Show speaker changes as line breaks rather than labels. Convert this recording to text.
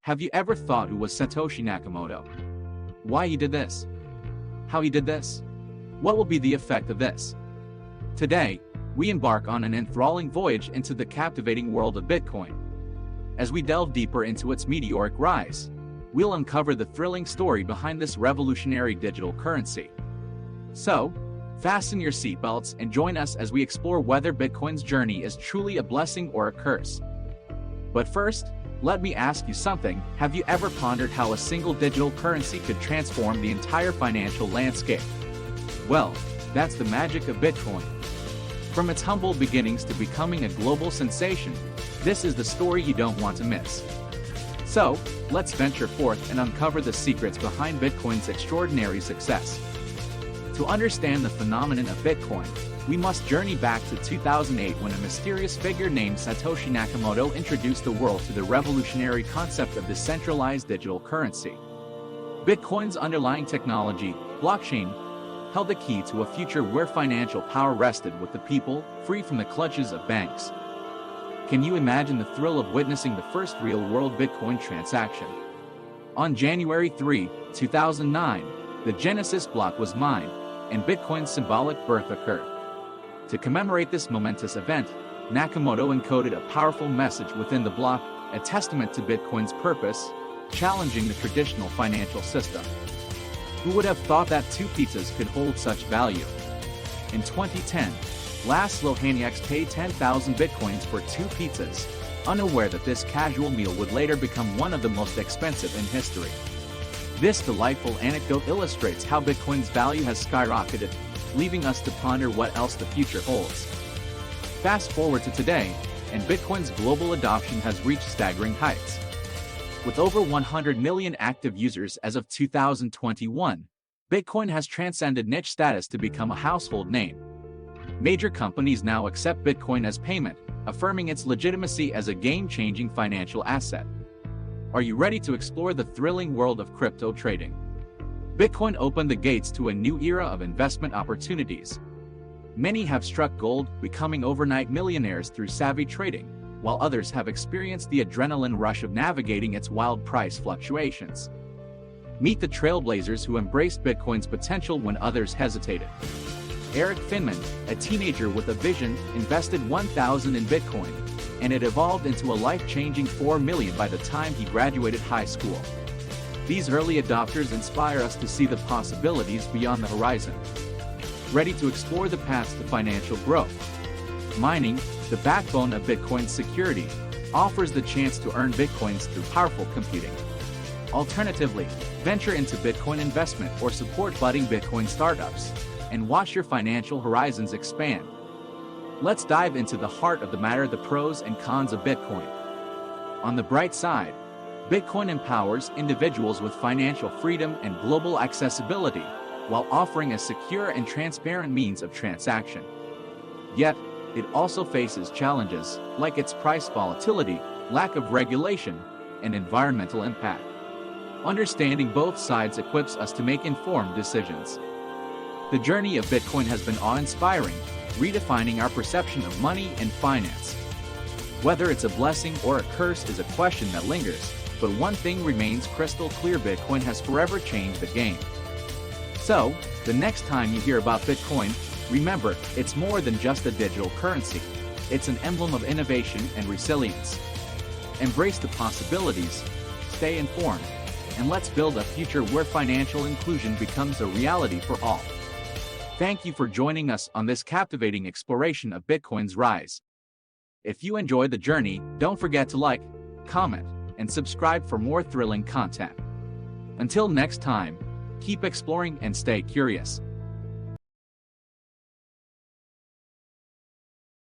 Have you ever thought who was Satoshi Nakamoto? Why he did this? How he did this? What will be the effect of this? Today, we embark on an enthralling voyage into the captivating world of Bitcoin. As we delve deeper into its meteoric rise, we'll uncover the thrilling story behind this revolutionary digital currency. So, fasten your seatbelts and join us as we explore whether Bitcoin's journey is truly a blessing or a curse. But first, let me ask you something. Have you ever pondered how a single digital currency could transform the entire financial landscape? Well, that's the magic of Bitcoin. From its humble beginnings to becoming a global sensation, this is the story you don't want to miss. So, let's venture forth and uncover the secrets behind Bitcoin's extraordinary success. To understand the phenomenon of Bitcoin, we must journey back to 2008 when a mysterious figure named Satoshi Nakamoto introduced the world to the revolutionary concept of decentralized digital currency. Bitcoin's underlying technology, blockchain, held the key to a future where financial power rested with the people, free from the clutches of banks. Can you imagine the thrill of witnessing the first real-world Bitcoin transaction? On January 3, 2009, the Genesis block was mined, and Bitcoin's symbolic birth occurred. To commemorate this momentous event, Nakamoto encoded a powerful message within the block, a testament to Bitcoin's purpose, challenging the traditional financial system. Who would have thought that two pizzas could hold such value? In 2010, Laszlo Haniaks paid 10,000 bitcoins for two pizzas, unaware that this casual meal would later become one of the most expensive in history. This delightful anecdote illustrates how Bitcoin's value has skyrocketed, leaving us to ponder what else the future holds. Fast forward to today, and Bitcoin's global adoption has reached staggering heights. With over 100 million active users as of 2021, Bitcoin has transcended niche status to become a household name. Major companies now accept Bitcoin as payment, affirming its legitimacy as a game-changing financial asset. Are you ready to explore the thrilling world of crypto trading? Bitcoin opened the gates to a new era of investment opportunities. Many have struck gold, becoming overnight millionaires through savvy trading, while others have experienced the adrenaline rush of navigating its wild price fluctuations. Meet the trailblazers who embraced Bitcoin's potential when others hesitated. Eric Finman, a teenager with a vision, invested $1,000 in Bitcoin, and it evolved into a life-changing $4 million by the time he graduated high school. These early adopters inspire us to see the possibilities beyond the horizon. Ready to explore the paths to financial growth? Mining, the backbone of Bitcoin's security, offers the chance to earn Bitcoins through powerful computing. Alternatively, venture into Bitcoin investment or support budding Bitcoin startups, and watch your financial horizons expand. Let's dive into the heart of the matter: the pros and cons of Bitcoin. On the bright side, Bitcoin empowers individuals with financial freedom and global accessibility, while offering a secure and transparent means of transaction. Yet, it also faces challenges, like its price volatility, lack of regulation, and environmental impact. Understanding both sides equips us to make informed decisions. The journey of Bitcoin has been awe-inspiring, redefining our perception of money and finance. Whether it's a blessing or a curse is a question that lingers, but one thing remains crystal clear: Bitcoin has forever changed the game. So, the next time you hear about Bitcoin, remember, it's more than just a digital currency. It's an emblem of innovation and resilience. Embrace the possibilities, stay informed, and let's build a future where financial inclusion becomes a reality for all. Thank you for joining us on this captivating exploration of Bitcoin's rise. If you enjoyed the journey, don't forget to like, comment, and subscribe for more thrilling content. Until next time, keep exploring and stay curious.